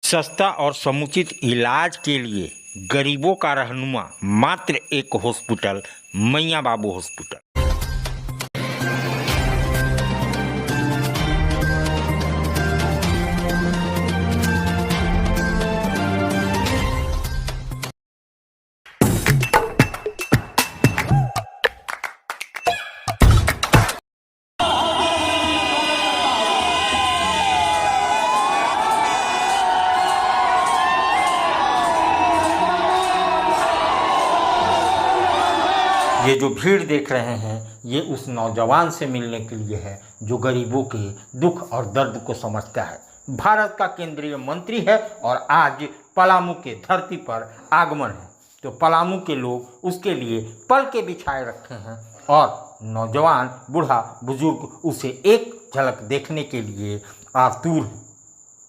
सस्ता और समुचित इलाज के लिए गरीबों का रहनुमा मात्र एक हॉस्पिटल, मैया बाबू हॉस्पिटल। ये जो भीड़ देख रहे हैं, ये उस नौजवान से मिलने के लिए है जो गरीबों के दुख और दर्द को समझता है। भारत का केंद्रीय मंत्री है और आज पलामू के धरती पर आगमन है, तो पलामू के लोग उसके लिए पल के बिछाए रखे हैं और नौजवान, बूढ़ा, बुजुर्ग उसे एक झलक देखने के लिए आतुर हैं।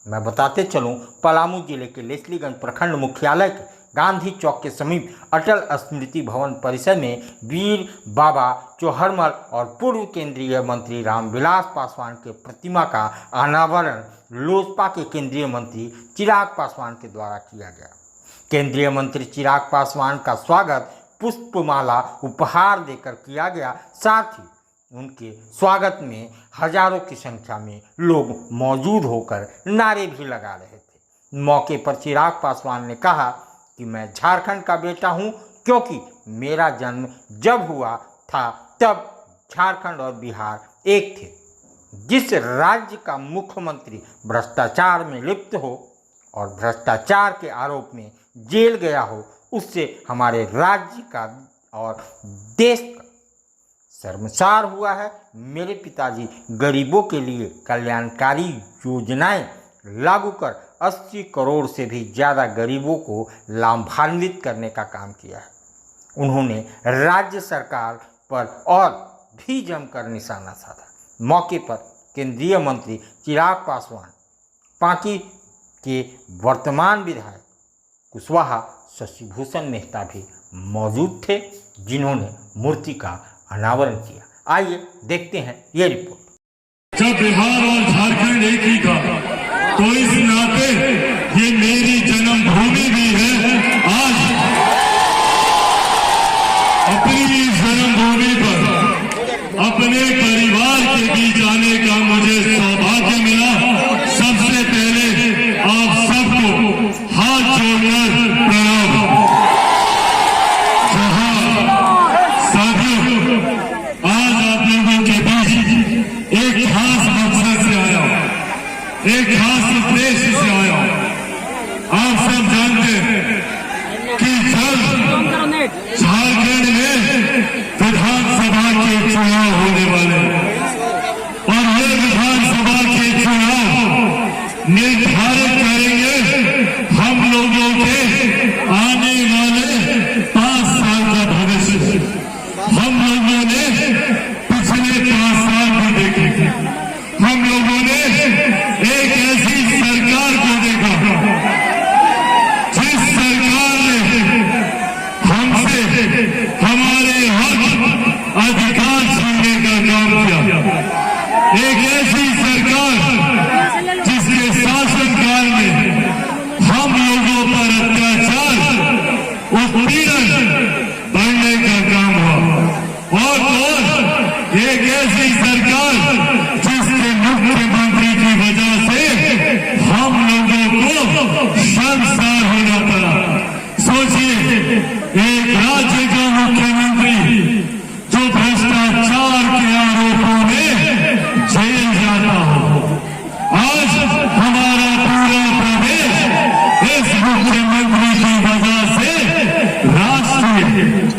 मैं बताते चलूँ, पलामू जिले के लेस्लीगंज प्रखंड मुख्यालय के गांधी चौक के समीप अटल स्मृति भवन परिसर में वीर बाबा चौहरमल और पूर्व केंद्रीय मंत्री रामविलास पासवान के प्रतिमा का अनावरण लोजपा के केंद्रीय मंत्री चिराग पासवान के द्वारा किया गया। केंद्रीय मंत्री चिराग पासवान का स्वागत पुष्पमाला उपहार देकर किया गया। साथ ही उनके स्वागत में हजारों की संख्या में लोग मौजूद होकर नारे भी लगा रहे थे। मौके पर चिराग पासवान ने कहा कि मैं झारखंड का बेटा हूं, क्योंकि मेरा जन्म जब हुआ था तब झारखंड और बिहार एक थे। जिस राज्य का मुख्यमंत्री भ्रष्टाचार में लिप्त हो और भ्रष्टाचार के आरोप में जेल गया हो, उससे हमारे राज्य का और देश का शर्मसार हुआ है। मेरे पिताजी गरीबों के लिए कल्याणकारी योजनाएं लागू कर 80 करोड़ से भी ज़्यादा गरीबों को लाभान्वित करने का काम किया है। उन्होंने राज्य सरकार पर और भी जमकर निशाना साधा। मौके पर केंद्रीय मंत्री चिराग पासवान, पांकी के वर्तमान विधायक कुशवाहा शशिभूषण मेहता भी मौजूद थे, जिन्होंने मूर्ति का अनावरण किया। आइए देखते हैं ये रिपोर्ट। जब बिहार और झारखंड एक ही था, तो इस नाते ये मेरी जन्मभूमि भी है। आज अपनी जन्मभूमि पर अपने परिवार के बीच आने का मुझे सौभाग्य मिला। सबसे पहले आप सबको हाथ जोड़कर प्रणाम। साथियों, आज आप लोगों के बीच एक खास मकसद से आया हूं, एक खास उद्देश्य से आया। आप सब जानते हैं कि जल्द झारखंड में विधानसभा के चुनाव होने वाले और ये विधानसभा के चुनाव निर्धारित करेंगे हम लोगों के आने वाले 5 साल का भविष्य। हम लोगों ने पिछले 5 साल भी देखे, हम लोगों ने एक ऐसी सरकार को देखा जिस सरकार ने हमसे हमारे हक अधिकार छीनने का काम किया। एक ऐसी सरकार जिसके शासनकाल में हम लोगों पर अत्याचार, उत्पीड़न बढ़ने का काम हुआ। और एक ऐसी सरकार जिसके मुख्यमंत्री की वजह से हम लोगों को शर्मसार होना पड़ा। सोचिए, एक राज्य का मुख्यमंत्री जो भ्रष्टाचार के आरोपों में जेल जाता हो, आज हमारा पूरा प्रदेश इस मुख्यमंत्री की वजह से राष्ट्रीय,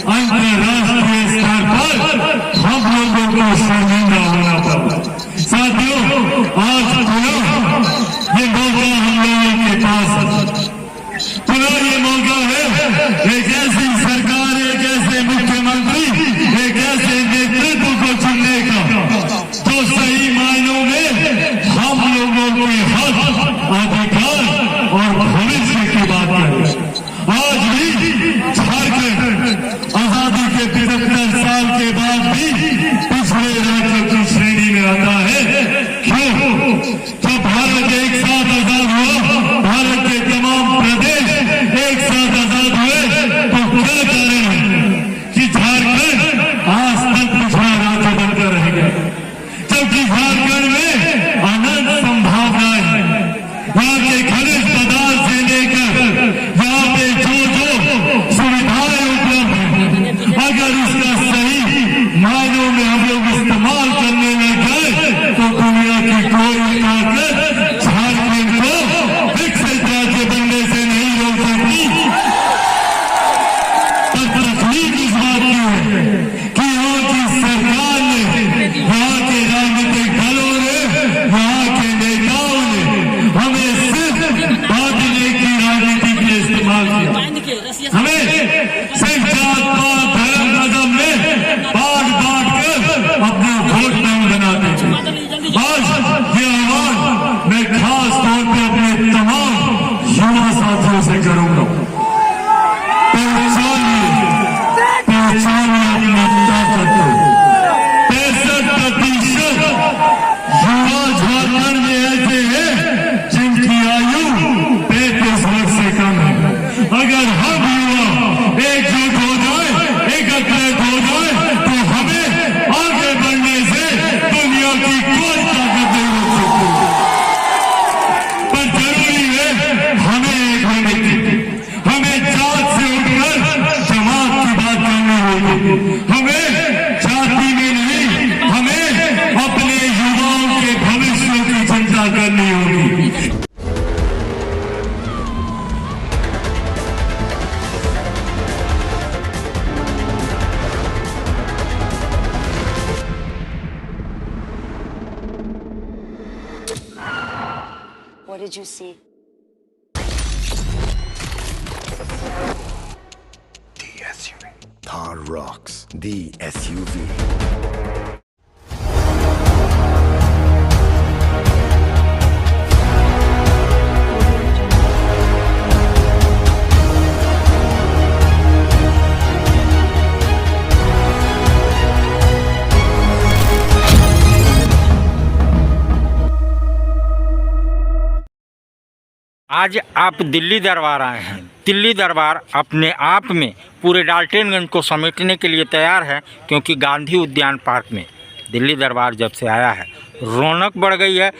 अंतर्राष्ट्रीय स्तर पर हम लोगों को शर्मिंदा होना पड़ा। साथियों, आज पुनः ये मौका हम लोगों के पास है। पुनः ये मौका है एक ऐसी सरकार, एक ऐसे मुख्यमंत्री, एक ऐसे नेतृत्व को चुनने का जो सही मायनों में हम लोगों के हक, अधिकार और भविष्य की बात है। आज भी झारखंड आजादी के 75 साल के बाद भी पिछड़े राज्यों की श्रेणी में आता है। क्यों? जब भारत एक साथ आजाद हुआ, भारत के पे खनिज पदार्थ से लेकर यहाँ पे जो सुविधाएं उपलब्ध हैं, अगर उसका सही मायनों में हम लोग इस्तेमाल करने लग गए तो दुनिया की कोई ताकत झारखंड को विकसित राज्य बनने से नहीं रोक सकती। पर तकलीफ इस बात की है कि यहाँ की सरकार ने, यहाँ के राजनीतिक दलों ने, यहाँ के नेताओं ने हमें सिर्फ बांटने की राजनीति के लिए इस्तेमाल किया। हमें सिर्फ जात पात धर्म मजहब में बांट कर अपना वोट बैंक बनाते थे। आज ये आह्वान मैं खास तौर पे अपने तमाम युवा साथियों से करूंगा। पहचानिए अपनी ताकत को। 65% युवा झारखंड में ऐसे हैं जिनकी आयु 35 वर्ष से कम है। अगर हम युवा एकजुट हो जाए, एकत्रित हो जाए तो हमें आगे बढ़ने से दुनिया की कोई ताकत नहीं रोक सकती। पर जरूरी है हमें एक होने की, हमें जात से उठकर जमात की बात करनी होगी। हमें जाति में नहीं, हमें अपने युवाओं के भविष्य की चिंता करनी होगी। What did you see? The SUV. Thar Rocks, the SUV. आज आप दिल्ली दरबार आए हैं। दिल्ली दरबार अपने आप में पूरे डाल्टनगंज को समेटने के लिए तैयार है, क्योंकि गांधी उद्यान पार्क में दिल्ली दरबार जब से आया है रौनक बढ़ गई है।